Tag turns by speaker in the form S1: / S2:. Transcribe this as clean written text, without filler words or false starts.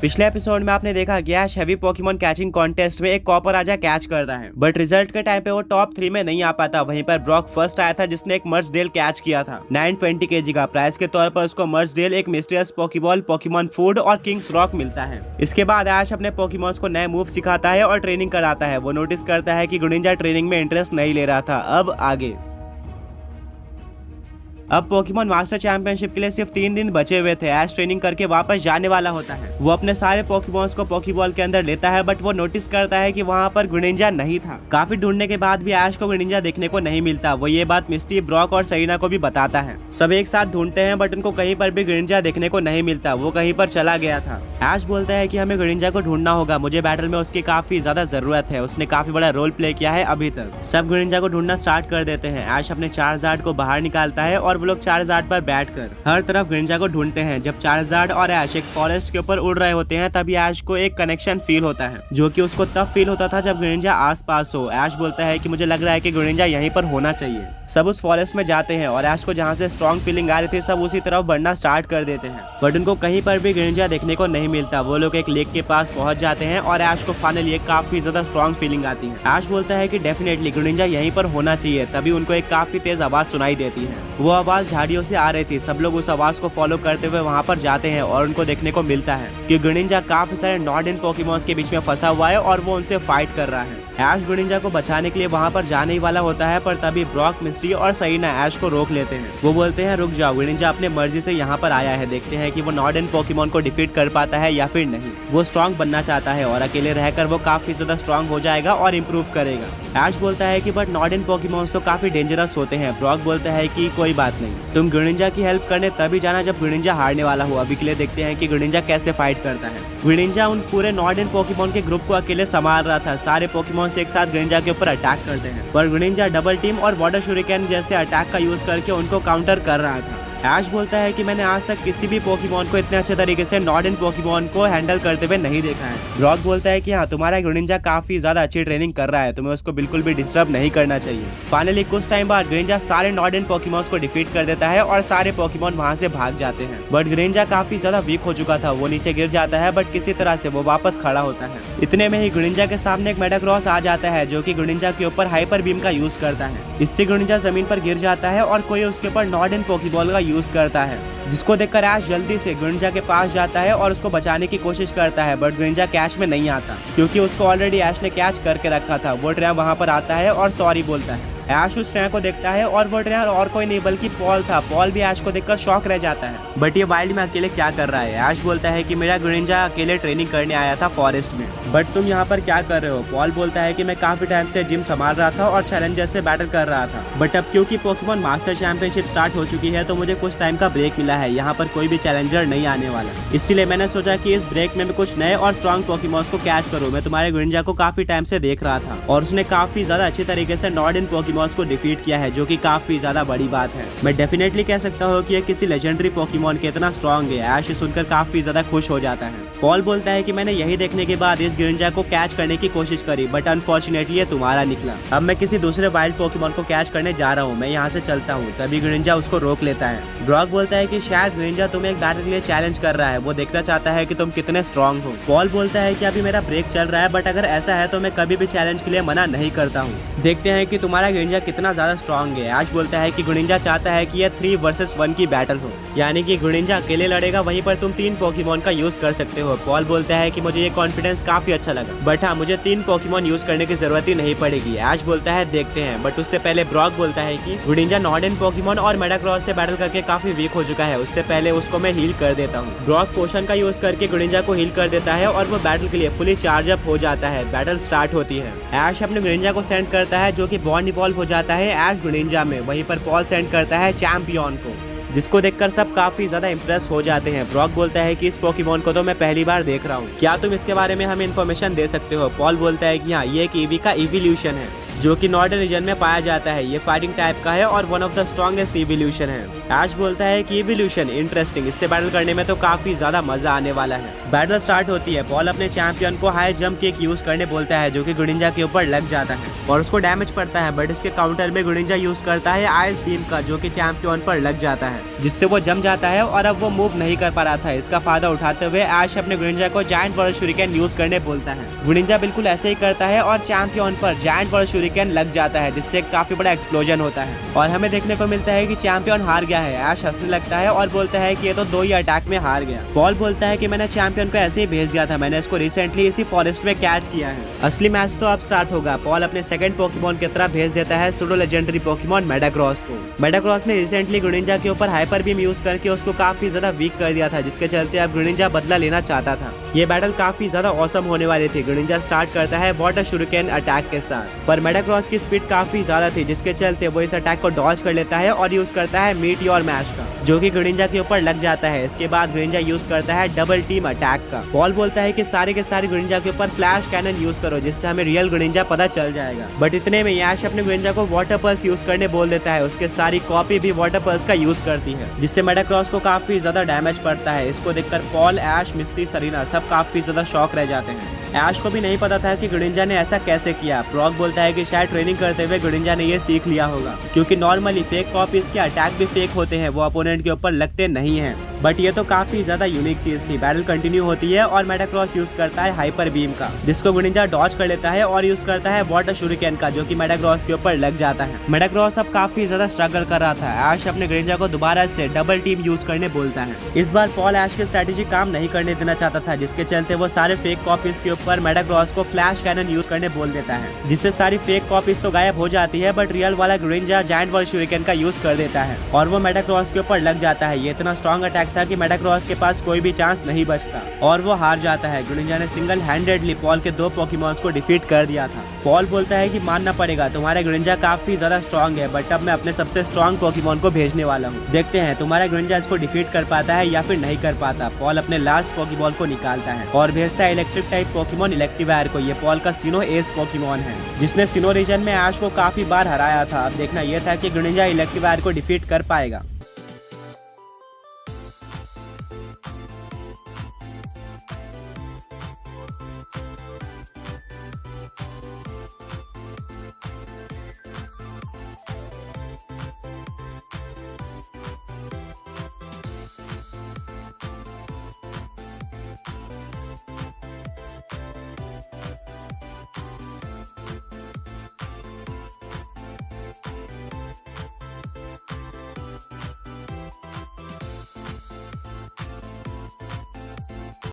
S1: पिछले एपिसोड में आपने देखा कि ऐश हैवी पोकेमॉन कैचिंग कॉन्टेस्ट में एक कॉपर राजा कैच करता है, बट रिजल्ट के टाइम पे वो टॉप 3 में नहीं आ पाता। वहीं पर ब्रॉक फर्स्ट आया था जिसने एक मर्सडेल कैच किया था 920 kg का। प्राइस के तौर पर उसको मर्सडेल, एक मिस्टीरियस पोकेबॉल, पोकेमॉन फूड और किंग्स रॉक मिलता है। इसके बाद ऐश अपने पोकेमॉन्स को नए मूव सिखाता है और ट्रेनिंग कराता है। वो नोटिस करता है कि ग्रीनिंजा ट्रेनिंग में इंटरेस्ट नहीं ले रहा था। अब आगे अब पोकेमॉन मास्टर चैंपियनशिप के लिए सिर्फ 3 दिन बचे हुए थे। ऐश ट्रेनिंग करके वापस जाने वाला होता है। वो अपने सारे पोकेमॉन्स को पोकेबॉल के अंदर लेता है, बट वो नोटिस करता है कि वहाँ पर ग्रीनिंजा नहीं था। काफी ढूंढने के बाद भी ऐश को ग्रीनिंजा देखने को नहीं मिलता। वो ये बात मिस्टी, ब्रॉक और सरीना को भी बताता है। सब एक साथ ढूंढते हैं, बट उनको कहीं पर भी ग्रीनिंजा देखने को नहीं मिलता। वो कहीं पर चला गया था। ऐश बोलता है कि हमें ग्रीनिंजा को ढूंढना होगा, मुझे बैटल में उसकी काफी ज्यादा जरूरत है। उसने काफी बड़ा रोल प्ले किया है अभी तक। सब ग्रीनिंजा को ढूंढना स्टार्ट कर देते हैं। ऐश अपने चार्जार्ड को बाहर निकालता है और वो लोग चार्जार्ड पर बैठकर हर तरफ ग्रीनिंजा को ढूंढते हैं। जब चार्जार्ड और ऐश एक फॉरेस्ट के ऊपर उड़ रहे होते हैं, तभी ऐश को एक कनेक्शन फील होता है, जो कि उसको तब फील होता था जब ग्रीनिंजा आसपास हो। ऐश बोलता है कि मुझे लग रहा है कि ग्रीनिंजा यहीं पर होना चाहिए। सब उस फॉरेस्ट में जाते हैं और ऐश को जहाँ से स्ट्रॉन्ग फीलिंग आ रही थी, सब उसी तरफ बढ़ना स्टार्ट कर देते हैं, बट उनको कहीं पर भी ग्रीनिंजा देखने को नहीं मिलता। वो लोग एक लेक के पास पहुंच जाते हैं और ऐश को फाइनली एक काफी ज्यादा स्ट्रॉन्ग फीलिंग आती है। ऐश बोलता है कि डेफिनेटली ग्रीनिंजा यहीं पर होना चाहिए। तभी उनको एक काफी तेज आवाज सुनाई देती है। वो आवाज झाड़ियों से आ रही थी। सब लोग उस आवाज को फॉलो करते हुए वहाँ पर जाते हैं और उनको देखने को मिलता है कि ग्रीनिंजा काफी सारे नॉर्डन पोकेमॉन्स के बीच में फंसा हुआ है और वो उनसे फाइट कर रहा है। ऐश ग्रीनिंजा को बचाने के लिए वहाँ पर जाने ही वाला होता है, पर तभी ब्रॉक, मिस्टी और सरीना ऐश को रोक लेते हैं। वो बोलते हैं रुक जाओ, ग्रीनिंजा अपने मर्जी से यहाँ पर आया है, देखते हैं कि वो नॉर्डन पोकेमॉन को डिफीट कर पाता है या फिर नहीं। वो स्ट्रॉन्ग बनना चाहता है और अकेले रहकर वो काफी ज्यादा स्ट्रॉन्ग हो जाएगा और इम्प्रूव करेगा। ऐश बोलता है कि बट नॉर्डन पोकेमॉन्स तो काफी डेंजरस होते हैं। ब्रॉक बोलता है कि कोई बात नहीं, तुम ग्रीनिंजा की हेल्प करने तभी जाना जब ग्रीनिंजा हारने वाला हो। अभी के लिए देखते हैं कि ग्रीनिंजा कैसे फाइट करता है। ग्रीनिंजा उन पूरे नॉर्डन पोकेमॉन के ग्रुप को अकेले संभाल रहा था। सारे पोकेमॉन्स एक साथ ग्रीनिंजा के ऊपर अटैक करते हैं, पर ग्रीनिंजा डबल टीम और वाटर शूरिकेन जैसे अटैक का यूज करके उनको काउंटर कर रहा था। ऐश बोलता है कि मैंने आज तक किसी भी पोकेमॉन को इतने अच्छे तरीके से नॉर्डन पोकेमॉन को हैंडल करते हुए नहीं देखा है। ब्रॉक बोलता है कि हाँ, तुम्हारा ग्रीनिंजा काफी ज्यादा अच्छी ट्रेनिंग कर रहा है, तुम्हें उसको बिल्कुल भी डिस्टर्ब नहीं करना चाहिए। फाइनली कुछ टाइम बाद ग्रीनिंजा सारे नॉर्डन पोकेमॉन्स को डिफीट कर देता है और सारे पोकेमॉन वहाँ से भाग जाते हैं। बट ग्रीनिंजा काफी ज्यादा वीक हो चुका था। वो नीचे गिर जाता है, बट किसी तरह से वो वापस खड़ा होता है। इतने में ही ग्रीनिंजा के सामने एक मेटाग्रॉस आ जाता है, जो कि ग्रीनिंजा के ऊपर हाइपर बीम का यूज करता है। इससे ग्रीनिंजा जमीन पर गिर जाता है और कोई उसके ऊपर नॉर्डन पोकेबॉल का यूज करता है, जिसको देखकर ऐश जल्दी से ग्रीनिंजा के पास जाता है और उसको बचाने की कोशिश करता है, बट ग्रीनिंजा कैच में नहीं आता क्योंकि उसको ऑलरेडी ऐश ने कैच करके रखा था। वो ट्रेनर वहाँ पर आता है और सॉरी बोलता है। ऐश उस ट्रेनर को देखता है और वो ट्रेनर और कोई नहीं बल्कि पॉल था। पॉल भी ऐश को देखकर शॉक रह जाता है, बट ये वाइल्ड में अकेले क्या कर रहा है। ऐश बोलता है कि मेरा ग्रीनिंजा अकेले ट्रेनिंग करने आया था फॉरेस्ट में, बट तुम यहाँ पर क्या कर रहे हो। पॉल बोलता है कि मैं काफी टाइम से जिम संभाल रहा था और चैलेंजर से बैटल कर रहा था, बट अब क्योंकि पोकेमॉन मास्टर चैंपियनशिप स्टार्ट हो चुकी है तो मुझे कुछ टाइम का ब्रेक मिला है। यहाँ पर कोई भी चैलेंजर नहीं आने वाला, इसीलिए मैंने सोचा कि इस ब्रेक में मैं कुछ नए और स्ट्रॉन्ग पोकेमॉन्स को कैच करूँ। मैं तुम्हारे ग्रीनिंजा को काफी टाइम से देख रहा था और उसने काफी ज्यादा अच्छी तरीके से नॉर्डन पोकेमॉन्स को डिफीट किया है, जो कि काफी ज्यादा बड़ी बात है। मैं डेफिनेटली कह सकता हूँ कि ये किसी लेजेंडरी पोकेमॉन के इतना स्ट्रॉन्ग है। ऐश सुनकर काफी ज्यादा खुश हो जाता है। पॉल बोलता है कि मैंने यही देखने के बाद इस ग्रीनिंजा को कैच करने की कोशिश करी, बट अनफॉर्चुनेटली ये तुम्हारा निकला। अब मैं किसी दूसरे वाइल्ड पोकेमॉन को कैच करने जा रहा हूँ, मैं यहाँ से चलता हूँ। तभी ग्रीनिंजा उसको रोक लेता है। ब्रॉक बोलता है कि शायद ग्रीनिंजा तुम्हें एक बैटल के लिए चैलेंज कर रहा है, वो देखना चाहता है कि तुम कितने स्ट्रॉन्ग हो। पॉल बोलता है कि अभी मेरा ब्रेक चल रहा है, बट अगर ऐसा है तो मैं कभी भी चैलेंज के लिए मना नहीं करता हूँ। देखते हैं कि तुम्हारा ग्रीनिंजा कितना ज्यादा स्ट्रॉन्ग है। ऐश बोलता है कि ग्रीनिंजा चाहता है कि यह 3 वर्सेस 1 की बैटल हो, यानी कि ग्रीनिंजा अकेले लड़ेगा, वहीं पर तुम 3 पोकेमॉन का यूज कर सकते हो। पॉल बोलता है कि मुझे ये कॉन्फिडेंस काफी अच्छा लगा, बट हाँ, मुझे 3 पोकेमॉन यूज करने की जरूरत ही नहीं पड़ेगी। ऐश बोलता है देखते हैं, बट उससे पहले ब्रॉक बोलता है कि ग्रीनिंजा नॉर्डन पोकेमॉन और मेटाग्रॉस से बैटल करके काफी वीक हो चुका है, उससे पहले उसको मैं हील कर देता हूँ। ब्रॉक पोशन का यूज करके ग्रीनिंजा को हील कर देता है और वो बैटल के लिए फुली चार्ज अप हो जाता है। बैटल स्टार्ट होती है। ऐश अपने ग्रीनिंजा को सेंड करता है, जो कि बॉन्ड इवॉल्व हो जाता है ऐश ग्रीनिंजा में। वहीं पर पॉल सेंड करता है चैंपियन को, जिसको देखकर सब काफी ज्यादा इंप्रेस हो जाते हैं। ब्रॉक बोलता है कि इस पोकेमॉन को तो मैं पहली बार देख रहा हूँ, क्या तुम इसके बारे में हमें इन्फॉर्मेशन दे सकते हो। पॉल बोलता है कि हाँ, ये एक ईवी का इवोल्यूशन है, जो कि नॉर्दर्न रीजन में पाया जाता है। ये फाइटिंग टाइप का है और one of the strongest evolution है। ऐश बोलता है कि इवोल्यूशन इंटरेस्टिंग, इससे बैटल करने में तो काफी ज्यादा मजा आने वाला है। बैटल स्टार्ट होती है। पॉल अपने चैंपियन को हाई जंप किक यूज करने बोलता है, जो कि गुनिंजा के ऊपर लग जाता है और उसको डैमेज पड़ता है, बट इसके काउंटर में गुनिंजा यूज करता है आइस बीम का, जो कि चैंपियन पर लग जाता है, जिससे वो जम जाता है और अब वो मूव नहीं कर पा रहा था। इसका फायदा उठाते हुए ऐश अपने गुनिंजा को जायंट वर्ल्ड शूरिकेन यूज करने बोलता है। गुनिंजा बिल्कुल ऐसे ही करता है और चैंपियन पर जायंट वर्ल्ड शूरिकेन लग जाता है, जिससे काफी बड़ा एक्सप्लोजन होता है और हमें देखने को मिलता है कि चैंपियन हार गया है। ऐश हंसने लगता है और बोलता है कि ये तो 2 ही अटैक में हार गया। पॉल बोलता है कि मैंने चैंपियन को ऐसे ही भेज दिया था, मैंने इसको रिसेंटली इसी फॉरेस्ट में कैच किया है। असली मैच तो अब स्टार्ट होगा। पॉल अपने सेकंड पोकेमॉन की तरफ भेज देता है सूडो लेजेंडरी पोकेमॉन मेडाक्रॉस को। मेडाक्रॉस ने रिसेंटली गुनिंजा के ऊपर हाइपर बीम यूज करके उसको काफी ज्यादा वीक कर दिया था, जिसके चलते अब गुनिंजा बदला लेना चाहता था। ये बैटल काफी ज्यादा औसम होने वाली थी। गुनिंजा स्टार्ट करता है वाटर शूरिकेन अटैक के साथ, पर मेडाक्रॉस की स्पीड काफी ज्यादा थी, जिसके चलते वो इस अटैक को डॉज कर लेता है और यूज करता है मीटियोर मैश का, जो कि गुनिंजा के ऊपर लग जाता है। इसके बाद गुनिंजा यूज करता है डबल टीम अटैक का। पॉल बोलता है कि सारे के सारे गुनिंजा के ऊपर फ्लैश कैनन यूज करो, जिससे हमें रियल गुनिंजा पता चल जाएगा। बट इतने में ऐश अपने गुनिंजा को वाटर पल्स यूज करने बोल देता है। उसके सारी कॉपी भी वाटर पल्स का यूज करती है, जिससे मेडाक्रॉस को काफी ज्यादा डैमेज पड़ता है। इसको देखकर पॉल, ऐश, मिस्टी, सरीना सब काफी ज्यादा शॉक रह जाते हैं। ऐश को भी नहीं पता था कि गुनिंजा ने ऐसा कैसे किया। ब्रॉक बोलता है कि शायद ट्रेनिंग करते हुए गुनिंजा ने ये सीख लिया होगा, क्योंकि नॉर्मली फेक कॉपीज के अटैक भी फेक होते हैं, वो अपोनेंट के ऊपर लगते नहीं हैं। बट ये तो काफी ज्यादा यूनिक चीज थी। बैटल कंटिन्यू होती है और मेडाक्रॉस यूज करता है हाइपर बीम का, जिसको गुनिंजा डॉज कर लेता है और यूज करता है वाटर शूरिकेन का, जो कि मेडाक्रॉस के ऊपर लग जाता है। मेडाक्रॉस अब काफी ज्यादा स्ट्रगल कर रहा था। ऐश अपने गुनिंजा को दोबारा से डबल टीम यूज करने बोलता है। इस बार पॉल ऐश की स्ट्रेटेजी काम नहीं करने देना चाहता था, जिसके चलते वो सारे फेक कॉपीज के ऊपर मेडाक्रॉस को फ्लैश कैनन यूज करने बोल देता है, जिससे सारी फेक कॉपीज तो गायब हो जाती है, बट रियल वाला गुनिंजा जायंट वर्ल्ड शूरिकेन का यूज कर देता है और वो मेडाक्रॉस के ऊपर लग जाता है। ये इतना स्ट्रॉन्ग अटैक था कि मेडाक्रॉस के पास कोई भी चांस नहीं बचता और वो हार जाता है। गुनिंजा ने सिंगल हैंडेडली पॉल के 2 पोकेमॉन्स को डिफीट कर दिया था। पॉल बोलता है कि मानना पड़ेगा, तुम्हारा गुनिंजा काफी ज्यादा स्ट्रॉन्ग है, बट अब मैं अपने सबसे स्ट्रॉन्ग पोकेमॉन को भेजने वाला हूँ। देखते हैं तुम्हारा गुनिंजा इसको डिफीट कर पाता है या फिर नहीं कर पाता। पॉल अपने लास्ट पोकेमॉन को निकालता है और भेजता है इलेक्ट्रिक टाइप पोकेमॉन इलेक्टिवायर को। ये पॉल का सिनो एस पोकेमॉन है, जिसने सिनो रीजन में ऐश को काफी बार हराया था। अब देखना यह था कि गुनिंजा इलेक्टिवायर को डिफीट कर पाएगा।